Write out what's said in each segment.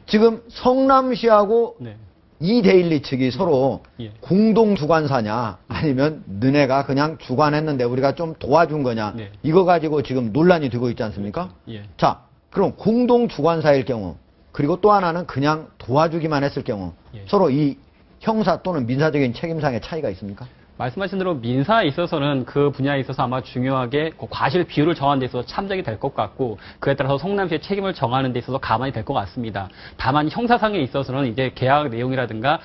지금 성남시하고 네. 이데일리 측이 서로 예. 공동 주관사냐 아니면 너네가 그냥 주관했는데 우리가 좀 도와준 거냐 네. 이거 가지고 지금 논란이 되고 있지 않습니까? 예. 자, 그럼 공동 주관사일 경우 그리고 또 하나는 그냥 도와주기만 했을 경우 예. 서로 이 형사 또는 민사적인 책임상의 차이가 있습니까? 말씀하신 대로 민사에 있어서는 그 분야에 있어서 아마 중요하게 그 과실 비율을 정하는 데 있어서 참작이 될 것 같고 그에 따라서 성남시의 책임을 정하는 데 있어서 가만히 될 것 같습니다. 다만 형사상에 있어서는 이제 계약 내용이라든가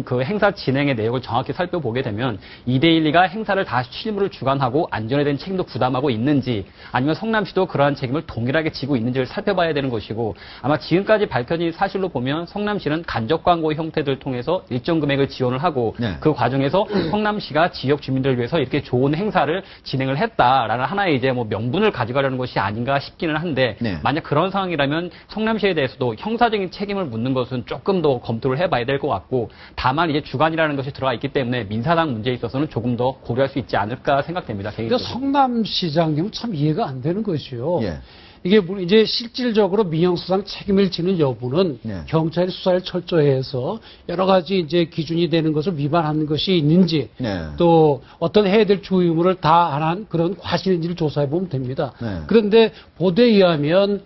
그 행사 진행의 내용을 정확히 살펴보게 되면 이데일리가 행사를 다 실무를 주관하고 안전에 대한 책임도 부담하고 있는지 아니면 성남시도 그러한 책임을 동일하게 지고 있는지를 살펴봐야 되는 것이고 아마 지금까지 밝혀진 사실로 보면 성남시는 간접 광고 형태들을 통해서 일정 금액을 지원을 하고 네. 그 과정에서 성남시가 지역 주민들을 위해서 이렇게 좋은 행사를 진행을 했다라는 하나의 이제 뭐 명분을 가져가려는 것이 아닌가 싶기는 한데 네. 만약 그런 상황이라면 성남시에 대해서도 형사적인 책임을 묻는 것은 조금 더 검토를 해봐야 될 것 같고 다만 이제 주관이라는 것이 들어가 있기 때문에 민사상 문제에 있어서는 조금 더 고려할 수 있지 않을까 생각됩니다. 그러니까 성남시장님 참 이해가 안 되는 것이요. 예. 이게 이제 실질적으로 민형사상 책임을 지는 여부는 네. 경찰이 수사를 철저히 해서 여러 가지 이제 기준이 되는 것을 위반하는 것이 있는지 네. 또 어떤 해야 될 주의 의무를 다 안 한 그런 과실인지를 조사해 보면 됩니다. 네. 그런데 보도에 의하면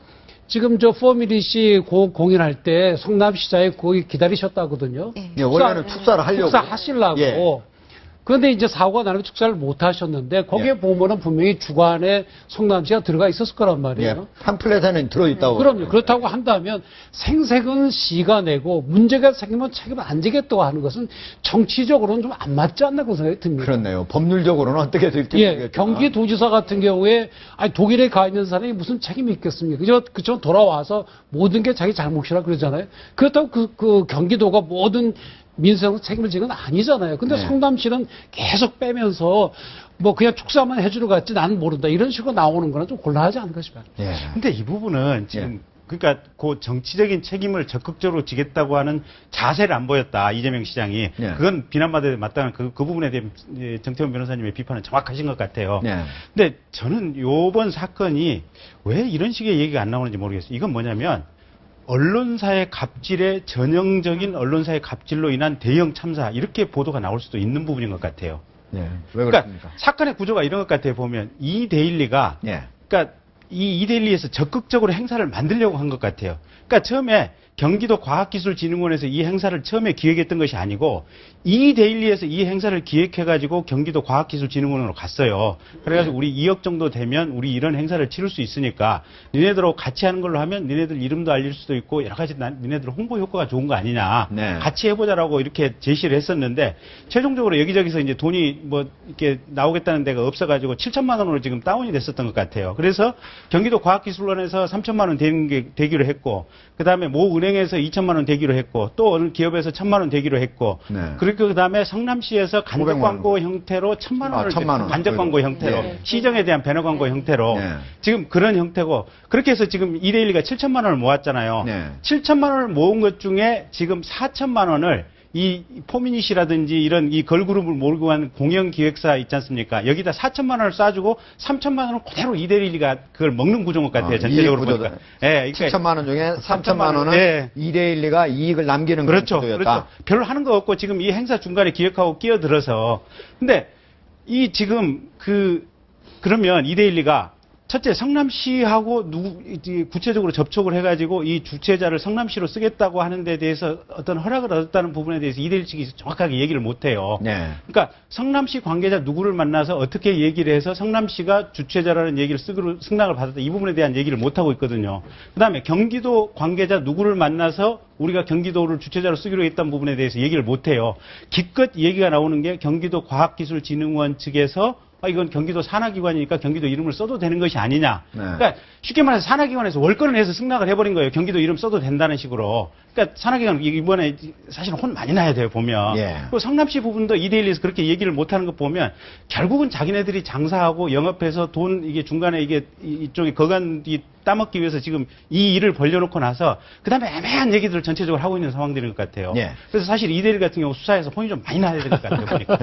지금 저 포미리 씨 공연할 때 성남시장에 거기 기다리셨다거든요. 예, 원래는 축사를 하려고. 축사하시려고. 예. 그런데 이제 사고가 나면 축사를 못 하셨는데 거기에 예. 보면은 분명히 주관에 성남시가 들어가 있었을 거란 말이에요. 예, 팜플렛에는 들어있다고. 그럼요. 그렇다고 한다면 생색은 시가 내고 문제가 생기면 책임을 안 지겠다고 하는 것은 정치적으로는 좀 안 맞지 않나 그런 생각이 듭니다. 그렇네요. 법률적으로는 어떻게 될지 예, 모르겠지만. 경기도지사 같은 경우에 아니 독일에 가 있는 사람이 무슨 책임이 있겠습니까? 그저 돌아와서 모든 게 자기 잘못이라 그러잖아요. 그렇다고 그 경기도가 모든 민생 책임을 지는 건 아니잖아요. 근데 네. 성남시는 계속 빼면서 뭐 그냥 축사만 해주러 갔지 나는 모른다 이런 식으로 나오는 거는 좀 곤란하지 않을까 싶어요. 예. 근데 이 부분은 지금 그러니까 그 정치적인 책임을 적극적으로 지겠다고 하는 자세를 안 보였다 이재명 시장이 네. 그건 비난받아야 마땅한 그 부분에 대한 정태훈 변호사님의 비판은 정확하신 것 같아요. 네. 근데 저는 요번 사건이 왜 이런 식의 얘기가 안 나오는지 모르겠어요. 이건 뭐냐면 언론사의 갑질에 전형적인 언론사의 갑질로 인한 대형 참사 이렇게 보도가 나올 수도 있는 부분인 것 같아요. 네. 왜 그러니까 그렇습니까? 사건의 구조가 이런 것 같아요. 보면 이데일리가 예. 그러니까 이 이데일리에서 적극적으로 행사를 만들려고 한 것 같아요. 그러니까 처음에 경기도 과학기술진흥원에서 이 행사를 처음에 기획했던 것이 아니고 이데일리에서 이 행사를 기획해가지고 경기도 과학기술진흥원으로 갔어요. 그래가지고 우리 2억 정도 되면 우리 이런 행사를 치를 수 있으니까 니네들하고 같이 하는 걸로 하면 니네들 이름도 알릴 수도 있고 여러 가지 니네들 홍보 효과가 좋은 거 아니냐. 네. 같이 해보자라고 이렇게 제시를 했었는데 최종적으로 여기저기서 이제 돈이 뭐 이렇게 나오겠다는 데가 없어가지고 7천만 원으로 지금 다운이 됐었던 것 같아요. 그래서 경기도 과학기술원에서 3천만 원 되기로 했고 그 다음에 모 은행에서 2천만 원 되기로 했고 또 어느 기업에서 1천만 원 되기로 했고 네. 그리고 그 다음에 성남시에서 간접 500만 광고 형태로 1천만 원을 1,000만 원. 간접 광고 형태로 네. 시정에 대한 배너 광고 형태로 네. 지금 그런 형태고 그렇게 해서 지금 이데일리가 7천만 원을 모았잖아요. 네. 7천만 원을 모은 것 중에 지금 4천만 원을 이 포미닛이라든지 이런 이 걸그룹을 몰고 간 공영기획사 있지 않습니까? 여기다 4천만 원을 쏴주고 3천만 원을 그대로 이데일리가 그걸 먹는 구조인 것 같아요. 전체적으로 이익 보니까. 예, 그러니까 7천만 원 중에 3천만 원은 예. 이데일리가 이익을 남기는 그렇죠. 그런 구조였다. 그렇죠. 별로 하는 거 없고 지금 이 행사 중간에 기획하고 끼어들어서 근데 이 지금 그러면 이데일리가 첫째 성남시하고 구체적으로 접촉을 해가지고 이 주최자를 성남시로 쓰겠다고 하는 데 대해서 어떤 허락을 얻었다는 부분에 대해서 이데일리 측이 정확하게 얘기를 못해요. 네. 그러니까 성남시 관계자 누구를 만나서 어떻게 얘기를 해서 성남시가 주최자라는 얘기를 승낙을 받았다 이 부분에 대한 얘기를 못하고 있거든요. 그다음에 경기도 관계자 누구를 만나서 우리가 경기도를 주최자로 쓰기로 했다는 부분에 대해서 얘기를 못해요. 기껏 얘기가 나오는 게 경기도 과학기술진흥원 측에서 이건 경기도 산하기관이니까 경기도 이름을 써도 되는 것이 아니냐. 네. 그러니까 쉽게 말해서 산하기관에서 월권을 해서 승낙을 해버린 거예요. 경기도 이름 써도 된다는 식으로. 그러니까 산하기관 이번에 사실은 혼 많이 나야 돼요 보면. 예. 그리고 성남시 부분도 이데일리에서 그렇게 얘기를 못하는 거 보면 결국은 자기네들이 장사하고 영업해서 돈 이게 중간에 이게 이쪽에 거간 따먹기 위해서 지금 이 일을 벌려놓고 나서 그다음에 애매한 얘기들을 전체적으로 하고 있는 상황들인 것 같아요. 예. 그래서 사실 이대일 같은 경우 수사에서 혼이 좀 많이 나야 될 것 같아요. 보니까.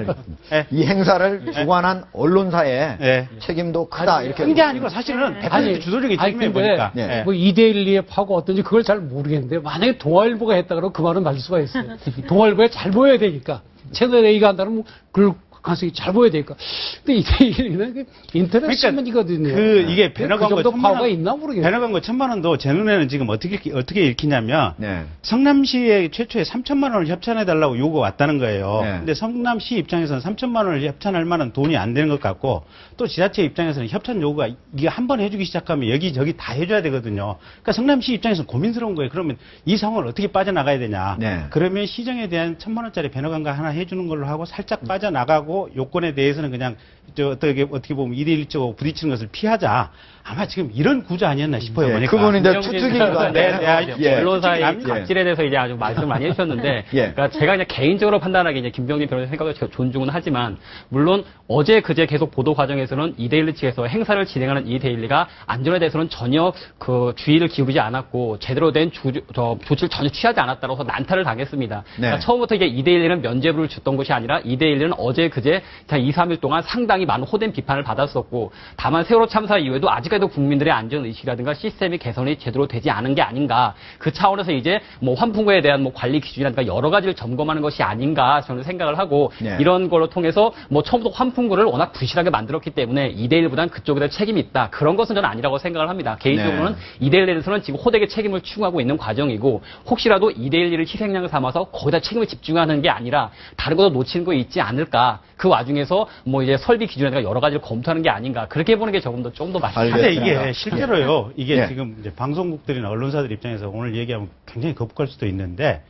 예. 이 행사를 주관한 언론사의 예. 책임도 크다 이렇게. 큰 게 아니고 사실은 100% 주도적인 책임이 보니까. 근데 예. 뭐 이데일리의 파고 어떤지 그걸 잘 모르겠는데 만약에 동아일보가 했다 그러면 그 말은 맞을 수가 있어요. 동아일보에 잘 보여야 되니까 채널 A가 한다면 그걸 가능성이 잘 보여야 되니까. 근데 이데일리는 인터넷 신문이거든요. 이게 그 배너 광고 정도 1000만 파워가 원, 있나 모르겠어요. 배너 광고 1000만 원도 제 눈에는 지금 어떻게 읽히냐면 네. 성남시에 최초에 3천만 원을 협찬해달라고 요구가 왔다는 거예요. 네. 근데 근데 성남시 입장에서는 3천만 원을 협찬할 만한 돈이 안 되는 것 같고 또 지자체 입장에서는 협찬 요구가 이게 한 번 해주기 시작하면 여기저기 다 해줘야 되거든요. 그러니까 성남시 입장에서는 고민스러운 거예요. 그러면 이 상황을 어떻게 빠져나가야 되냐. 네. 그러면 시정에 대한 1000만 원짜리 배너 광고 하나 해주는 걸로 하고 살짝 빠져나가고 요건에 대해서는 그냥 어떻게 보면 2대1적으로 부딪히는 것을 피하자. 아마 지금 이런 구조 아니었나 싶어요. 예, 보니까. 그분은 이제 김병진 추측이기도 한데. 네, 예. 언론사의 압니다. 갑질에 대해서 이제 아주 말씀 많이 해주셨는데, 예. 그러니까 제가 그냥 개인적으로 판단하기 이제 김병진 변호사 생각을 제가 존중은 하지만, 물론 어제 그제 계속 보도 과정에서는 이데일리 측에서 행사를 진행하는 이데일리가 안전에 대해서는 전혀 그 주의를 기울이지 않았고 제대로 된 조치를 전혀 취하지 않았다고 해서 난타를 당했습니다. 네. 그러니까 처음부터 이게 이데일리는 면죄부를 줬던 것이 아니라 이데일리는 어제 그제 한 2, 3일 동안 상당히 많은 호된 비판을 받았었고, 다만 세월호 참사 이후에도 아직까지도 국민들의 안전 의식이라든가 시스템이 개선이 제대로 되지 않은 게 아닌가. 그 차원에서 이제 뭐 환풍구에 대한 뭐 관리 기준이라든가 여러 가지를 점검하는 것이 아닌가 저는 생각을 하고, 네. 이런 걸로 통해서 뭐 처음부터 환풍구를 워낙 부실하게 만들었기 때문에 2대1보다는 그쪽에 대한 책임이 있다. 그런 것은 저는 아니라고 생각을 합니다. 개인적으로는 네. 2대1에 대해서는 지금 호되게 책임을 추구하고 있는 과정이고, 혹시라도 2대1을 희생양 삼아서 거기다 책임을 집중하는 게 아니라 다른 것도 놓치는 거 있지 않을까. 그 와중에서 뭐 이제 설비 기준이라든가 여러 가지를 검토하는 게 아닌가. 그렇게 보는 게 조금 더 맞습니다. 근데 알겠습니다. 이게 실제로요. 이게 예. 지금 이제 방송국들이나 언론사들 입장에서 오늘 얘기하면 굉장히 거북할 수도 있는데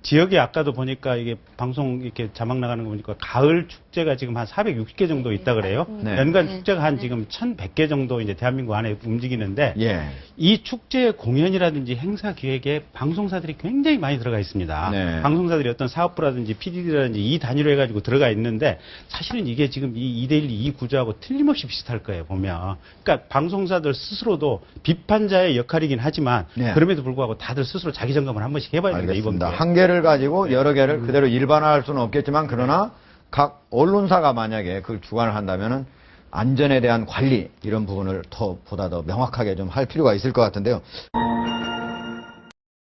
지역에 아까도 보니까 이게 방송 이렇게 자막 나가는 거 보니까 가을 축제가 지금 한 460개 정도 있다 그래요. 네. 연간 축제가 한 지금 1100개 정도 이제 대한민국 안에 움직이는데 예. 이 축제 공연이라든지 행사 기획에 방송사들이 굉장히 많이 들어가 있습니다. 네. 방송사들이 어떤 사업부라든지 PD라든지 이 단위로 해가지고 들어가 있는데 사실은 이게 지금 이 2대1 이 구조하고 틀림없이 비슷할 거예요, 보면. 그러니까 방송사들 스스로도 비판자의 역할이긴 하지만 네. 그럼에도 불구하고 다들 스스로 자기 점검을 한 번씩 해봐야 됩니다, 이번 알겠습니다. 기회에. 한 개를 가지고 여러 개를 그대로 일반화할 수는 없겠지만 그러나 각 언론사가 만약에 그걸 주관을 한다면은 안전에 대한 관리 이런 부분을 보다 더 명확하게 좀 할 필요가 있을 것 같은데요.